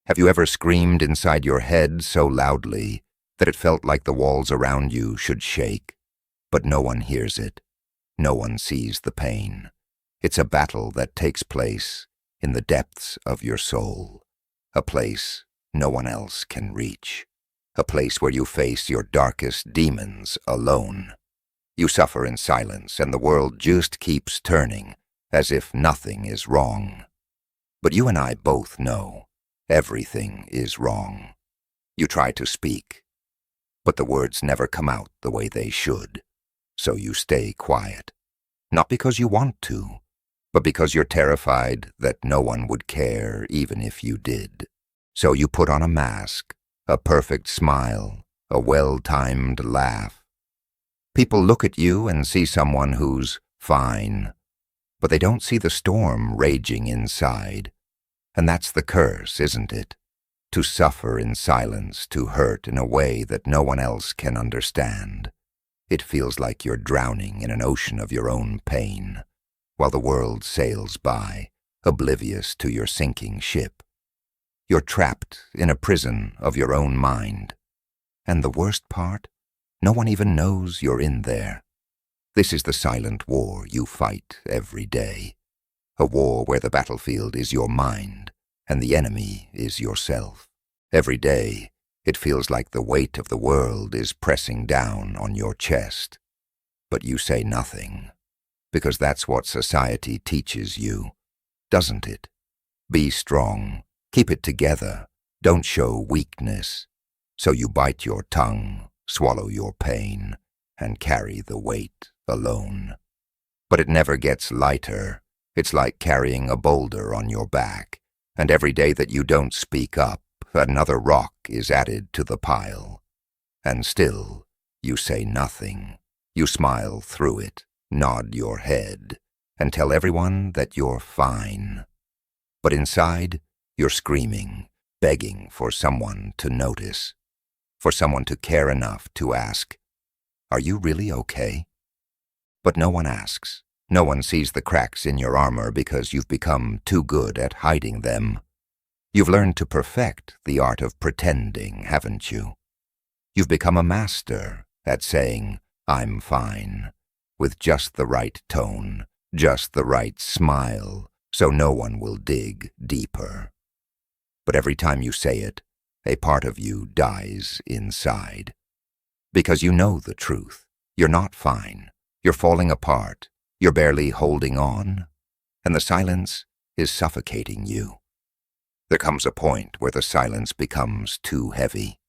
Have you ever screamed inside your head so loudly that it felt like the walls around you should shake? But no one hears it. No one sees the pain. It's a battle that takes place in the depths of your soul, a place no one else can reach, a place where you face your darkest demons alone. You suffer in silence, and the world just keeps turning, as if nothing is wrong. But you and I both know everything is wrong. You try to speak, but the words never come out the way they should, so you stay quiet. Not because you want to, but because you're terrified that no one would care even if you did. So you put on a mask, a perfect smile, a well-timed laugh. People look at you and see someone who's fine, but they don't see the storm raging inside. And that's the curse, isn't it? To suffer in silence, to hurt in a way that no one else can understand. It feels like you're drowning in an ocean of your own pain, while the world sails by, oblivious to your sinking ship. You're trapped in a prison of your own mind. And the worst part? No one even knows you're in there. This is the silent war you fight every day. A war where the battlefield is your mind, and the enemy is yourself. Every day, it feels like the weight of the world is pressing down on your chest. But you say nothing, because that's what society teaches you, doesn't it? Be strong, keep it together, don't show weakness. So you bite your tongue, swallow your pain, and carry the weight alone. But it never gets lighter. It's like carrying a boulder on your back, and every day that you don't speak up, another rock is added to the pile. And still, you say nothing. You smile through it, nod your head, and tell everyone that you're fine. But inside, you're screaming, begging for someone to notice, for someone to care enough to ask, "Are you really okay?" But no one asks. No one sees the cracks in your armor because you've become too good at hiding them. You've learned to perfect the art of pretending, haven't you? You've become a master at saying, "I'm fine," with just the right tone, just the right smile, so no one will dig deeper. But every time you say it, a part of you dies inside. Because you know the truth. You're not fine. You're falling apart. You're barely holding on. And the silence is suffocating you. There comes a point where the silence becomes too heavy,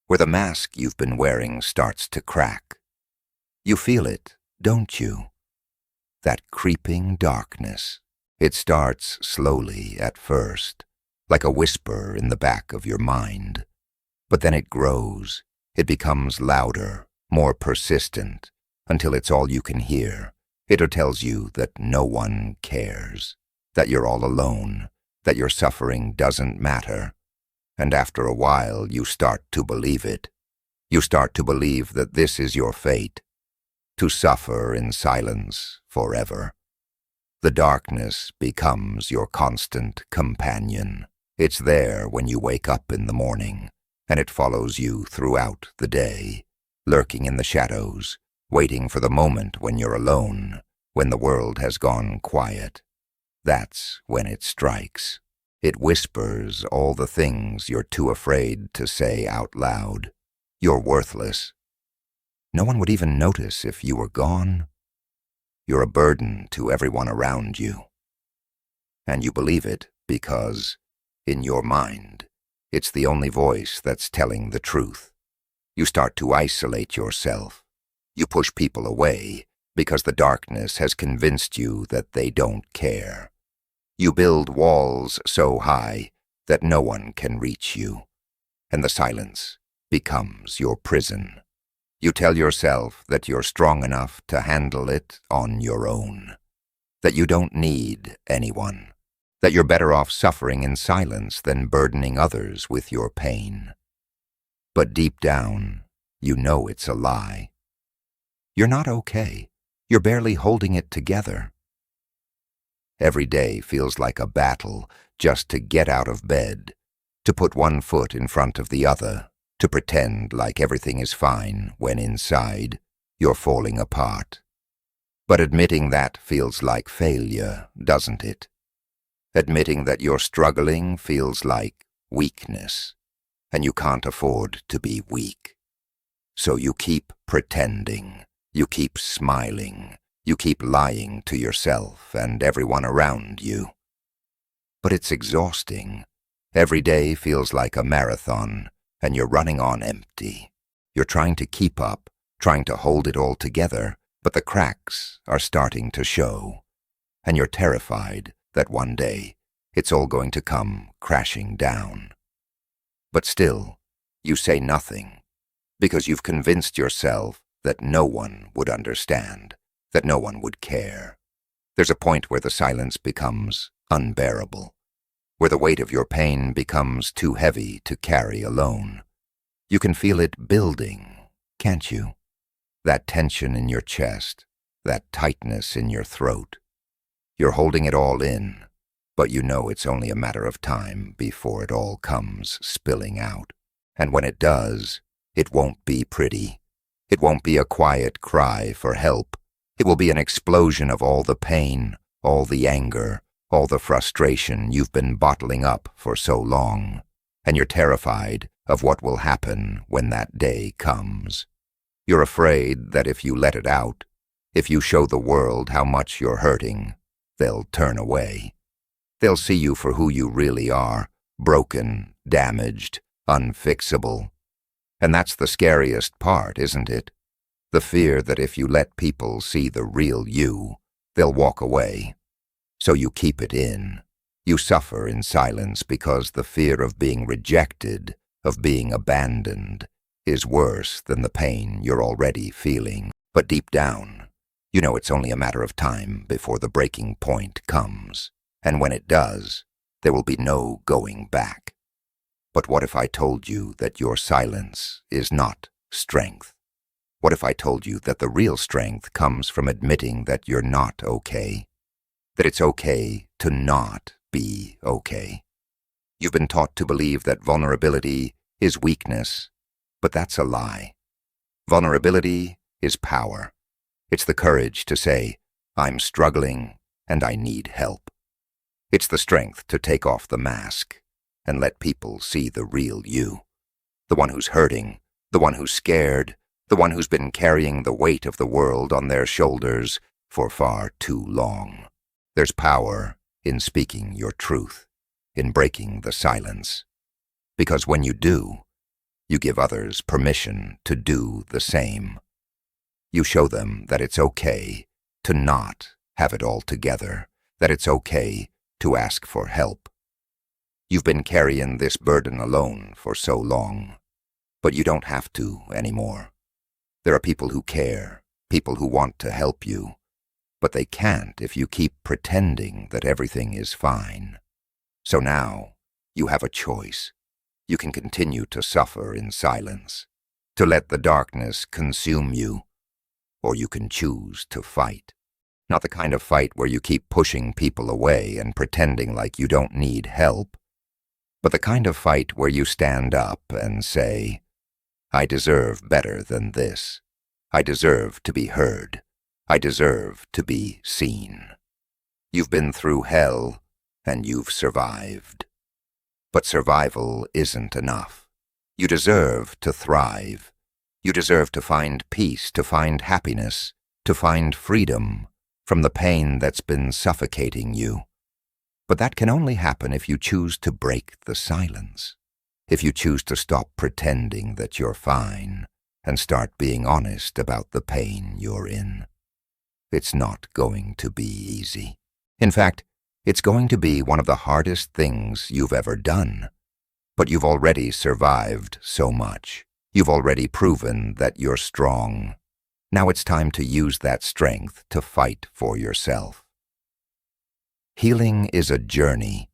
where the mask you've been wearing starts to crack. You feel it, don't you? That creeping darkness. It starts slowly at first, like a whisper in the back of your mind. But then it grows. It becomes louder, more persistent, until it's all you can hear. It tells you that no one cares, that you're all alone, that your suffering doesn't matter. And after a while, you start to believe it. You start to believe that this is your fate, to suffer in silence forever. The darkness becomes your constant companion. It's there when you wake up in the morning, and it follows you throughout the day, lurking in the shadows, waiting for the moment when you're alone, when the world has gone quiet. That's when it strikes. It whispers all the things you're too afraid to say out loud. You're worthless. No one would even notice if you were gone. You're a burden to everyone around you. And you believe it because, in your mind, it's the only voice that's telling the truth. You start to isolate yourself. You push people away because the darkness has convinced you that they don't care. You build walls so high that no one can reach you, and the silence becomes your prison. You tell yourself that you're strong enough to handle it on your own, that you don't need anyone, that you're better off suffering in silence than burdening others with your pain. But deep down, you know it's a lie. You're not okay. You're barely holding it together. Every day feels like a battle just to get out of bed, to put one foot in front of the other, to pretend like everything is fine when inside you're falling apart. But admitting that feels like failure, doesn't it? Admitting that you're struggling feels like weakness, and you can't afford to be weak. So you keep pretending, you keep smiling, you keep lying to yourself and everyone around you. But it's exhausting. Every day feels like a marathon, and you're running on empty. You're trying to keep up, trying to hold it all together, but the cracks are starting to show. And you're terrified that one day it's all going to come crashing down. But still, you say nothing, because you've convinced yourself that no one would understand, that no one would care. There's a point where the silence becomes unbearable, where the weight of your pain becomes too heavy to carry alone. You can feel it building, can't you? That tension in your chest, that tightness in your throat. You're holding it all in, but you know it's only a matter of time before it all comes spilling out. And when it does, it won't be pretty. It won't be a quiet cry for help. It will be an explosion of all the pain, all the anger, all the frustration you've been bottling up for so long. And you're terrified of what will happen when that day comes. You're afraid that if you let it out, if you show the world how much you're hurting, they'll turn away. They'll see you for who you really are, broken, damaged, unfixable. And that's the scariest part, isn't it? The fear that if you let people see the real you, they'll walk away. So you keep it in. You suffer in silence because the fear of being rejected, of being abandoned, is worse than the pain you're already feeling. But deep down, you know it's only a matter of time before the breaking point comes. And when it does, there will be no going back. But what if I told you that your silence is not strength? What if I told you that the real strength comes from admitting that you're not okay? That it's okay to not be okay? You've been taught to believe that vulnerability is weakness, but that's a lie. Vulnerability is power. It's the courage to say, I'm struggling and I need help. It's the strength to take off the mask and let people see the real you. The one who's hurting, the one who's scared, the one who's been carrying the weight of the world on their shoulders for far too long. There's power in speaking your truth, in breaking the silence. Because when you do, you give others permission to do the same. You show them that it's okay to not have it all together, that it's okay to ask for help. You've been carrying this burden alone for so long, but you don't have to anymore. There are people who care, people who want to help you, but they can't if you keep pretending that everything is fine. So now, you have a choice. You can continue to suffer in silence, to let the darkness consume you, or you can choose to fight. Not the kind of fight where you keep pushing people away and pretending like you don't need help, but the kind of fight where you stand up and say, I deserve better than this. I deserve to be heard. I deserve to be seen. You've been through hell, and you've survived. But survival isn't enough. You deserve to thrive. You deserve to find peace, to find happiness, to find freedom from the pain that's been suffocating you. But that can only happen if you choose to break the silence, if you choose to stop pretending that you're fine and start being honest about the pain you're in. It's not going to be easy. In fact, it's going to be one of the hardest things you've ever done. But you've already survived so much. You've already proven that you're strong. Now it's time to use that strength to fight for yourself. Healing is a journey,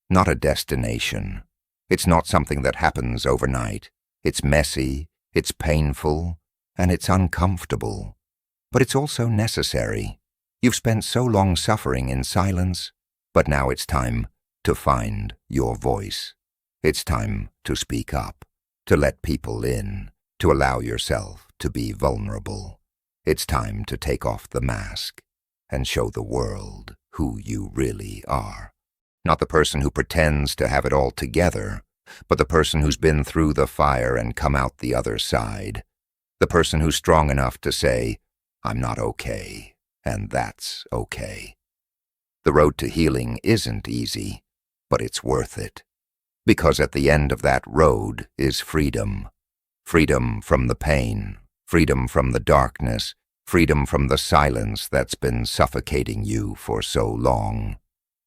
not a destination. It's not something that happens overnight. It's messy, it's painful, and it's uncomfortable. But it's also necessary. You've spent so long suffering in silence, but now it's time to find your voice. It's time to speak up, to let people in, to allow yourself to be vulnerable. It's time to take off the mask and show the world who you really are. Not the person who pretends to have it all together, but the person who's been through the fire and come out the other side. The person who's strong enough to say, I'm not okay, and that's okay. The road to healing isn't easy, but it's worth it. Because at the end of that road is freedom. Freedom from the pain, freedom from the darkness, freedom from the silence that's been suffocating you for so long.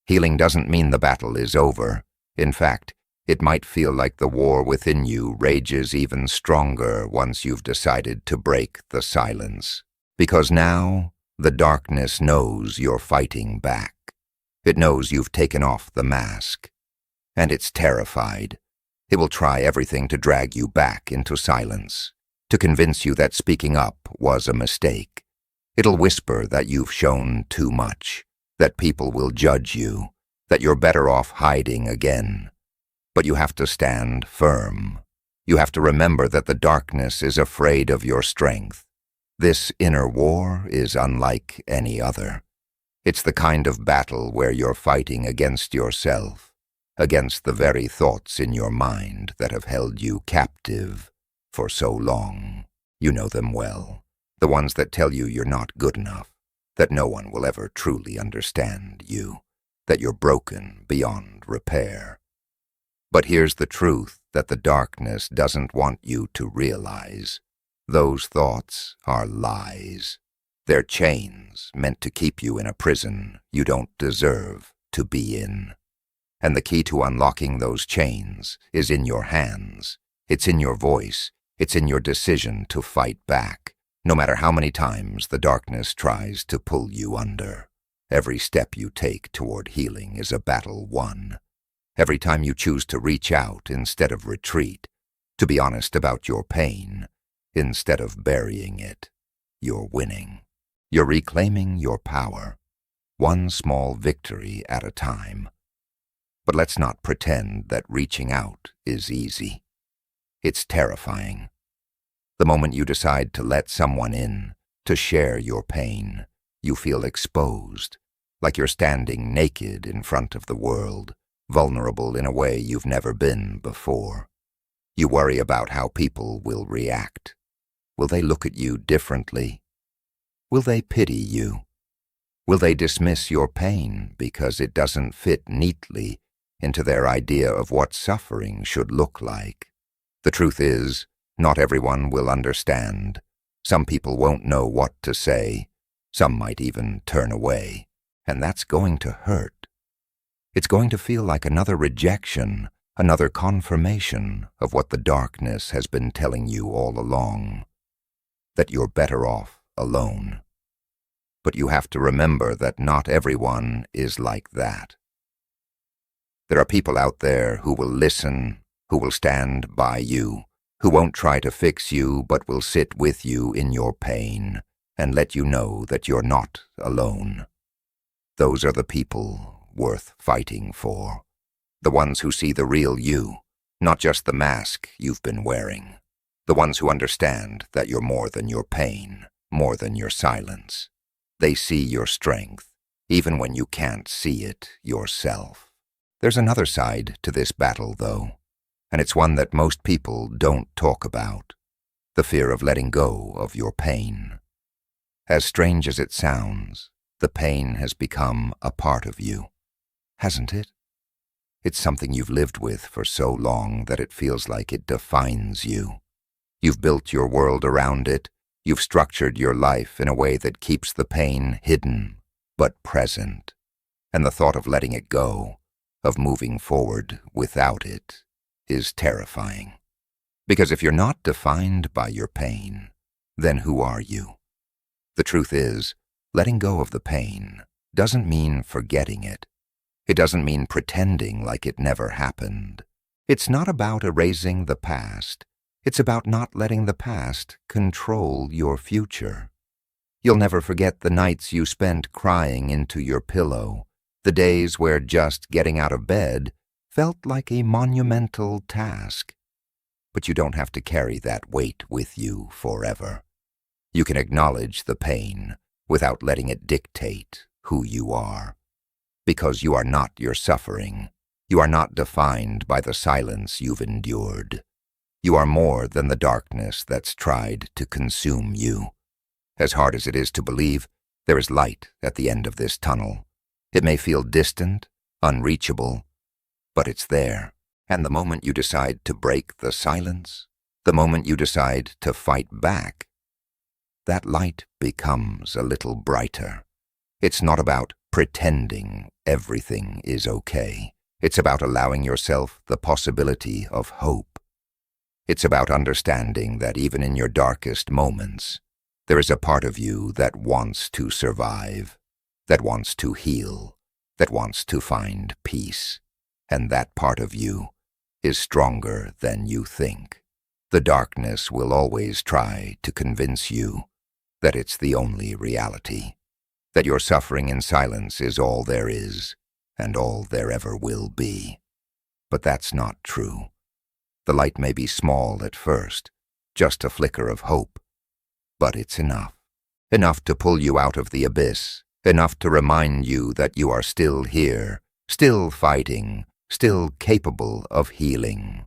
Healing doesn't mean the battle is over. In fact, it might feel like the war within you rages even stronger once you've decided to break the silence. Because now, the darkness knows you're fighting back. It knows you've taken off the mask. And it's terrified. It will try everything to drag you back into silence, to convince you that speaking up was a mistake. It'll whisper that you've shown too much, that people will judge you, that you're better off hiding again. But you have to stand firm. You have to remember that the darkness is afraid of your strength. This inner war is unlike any other. It's the kind of battle where you're fighting against yourself, against the very thoughts in your mind that have held you captive for so long. You know them well, the ones that tell you you're not good enough, that no one will ever truly understand you, that you're broken beyond repair. But here's the truth that the darkness doesn't want you to realize. Those thoughts are lies. They're chains meant to keep you in a prison you don't deserve to be in. And the key to unlocking those chains is in your hands. It's in your voice. It's in your decision to fight back, no matter how many times the darkness tries to pull you under. Every step you take toward healing is a battle won. Every time you choose to reach out instead of retreat, to be honest about your pain instead of burying it, you're winning. You're reclaiming your power, one small victory at a time. But let's not pretend that reaching out is easy. It's terrifying. The moment you decide to let someone in, to share your pain, you feel exposed, like you're standing naked in front of the world, vulnerable in a way you've never been before. You worry about how people will react. Will they look at you differently? Will they pity you? Will they dismiss your pain because it doesn't fit neatly into their idea of what suffering should look like? The truth is, not everyone will understand. Some people won't know what to say. Some might even turn away. And that's going to hurt. It's going to feel like another rejection, another confirmation of what the darkness has been telling you all along. That you're better off alone. But you have to remember that not everyone is like that. There are people out there who will listen, who will stand by you, who won't try to fix you but will sit with you in your pain and let you know that you're not alone. Those are the people worth fighting for. The ones who see the real you, not just the mask you've been wearing. The ones who understand that you're more than your pain, more than your silence. They see your strength, even when you can't see it yourself. There's another side to this battle, though, and it's one that most people don't talk about. The fear of letting go of your pain. As strange as it sounds, the pain has become a part of you, hasn't it? It's something you've lived with for so long that it feels like it defines you. You've built your world around it. You've structured your life in a way that keeps the pain hidden, but present. And the thought of letting it go, of moving forward without it, is terrifying. Because if you're not defined by your pain, then who are you? The truth is, letting go of the pain doesn't mean forgetting it. It doesn't mean pretending like it never happened. It's not about erasing the past. It's about not letting the past control your future. You'll never forget the nights you spent crying into your pillow, the days where just getting out of bed felt like a monumental task. But you don't have to carry that weight with you forever. You can acknowledge the pain without letting it dictate who you are. Because you are not your suffering. You are not defined by the silence you've endured. You are more than the darkness that's tried to consume you. As hard as it is to believe, there is light at the end of this tunnel. It may feel distant, unreachable, but it's there. And the moment you decide to break the silence, the moment you decide to fight back, that light becomes a little brighter. It's not about pretending everything is okay. It's about allowing yourself the possibility of hope. It's about understanding that even in your darkest moments, there is a part of you that wants to survive, that wants to heal, that wants to find peace. And that part of you is stronger than you think. The darkness will always try to convince you that it's the only reality, that your suffering in silence is all there is and all there ever will be. But that's not true. The light may be small at first, just a flicker of hope, but it's enough. Enough to pull you out of the abyss, enough to remind you that you are still here, still fighting, still capable of healing.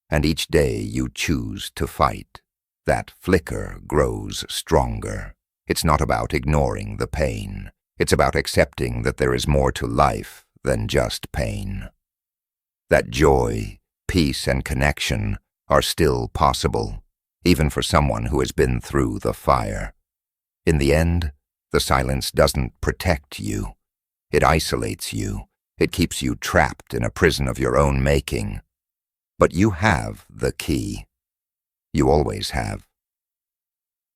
And each day you choose to fight, that flicker grows stronger. It's not about ignoring the pain. It's about accepting that there is more to life than just pain. That joy, peace, and connection are still possible, even for someone who has been through the fire. In the end, the silence doesn't protect you. It isolates you. It keeps you trapped in a prison of your own making. But you have the key. You always have.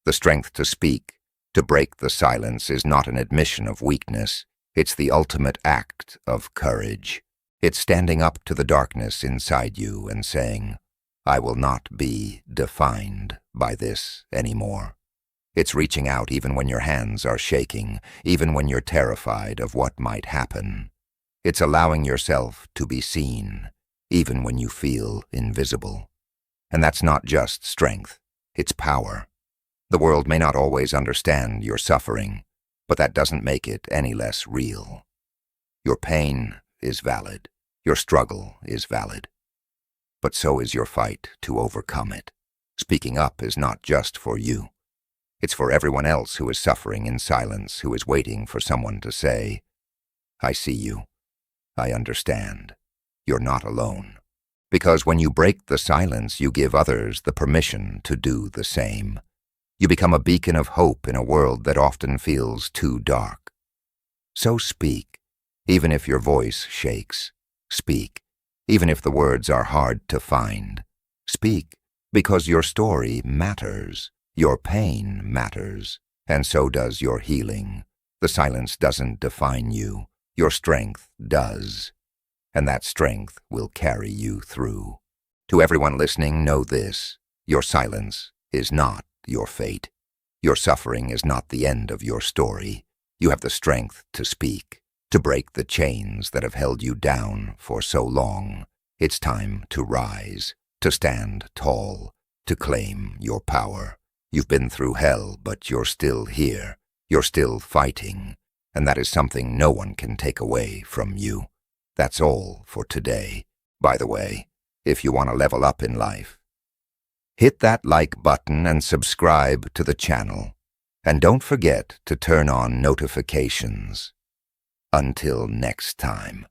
The strength to speak, to break the silence, is not an admission of weakness. It's the ultimate act of courage. It's standing up to the darkness inside you and saying, I will not be defined by this anymore. It's reaching out even when your hands are shaking, even when you're terrified of what might happen. It's allowing yourself to be seen, even when you feel invisible. And that's not just strength, it's power. The world may not always understand your suffering, but that doesn't make it any less real. Your pain is valid. Your struggle is valid. But so is your fight to overcome it. Speaking up is not just for you. It's for everyone else who is suffering in silence, who is waiting for someone to say, I see you. I understand. You're not alone. Because when you break the silence, you give others the permission to do the same. You become a beacon of hope in a world that often feels too dark. So speak, even if your voice shakes. Speak, even if the words are hard to find. Speak, because your story matters. Your pain matters, and so does your healing. The silence doesn't define you. Your strength does, and that strength will carry you through. To everyone listening, know this: your silence is not your fate. Your suffering is not the end of your story. You have the strength to speak, to break the chains that have held you down for so long. It's time to rise, to stand tall, to claim your power. You've been through hell, but you're still here. You're still fighting. And that is something no one can take away from you. That's all for today. By the way, if you want to level up in life, hit that like button and subscribe to the channel. And don't forget to turn on notifications. Until next time.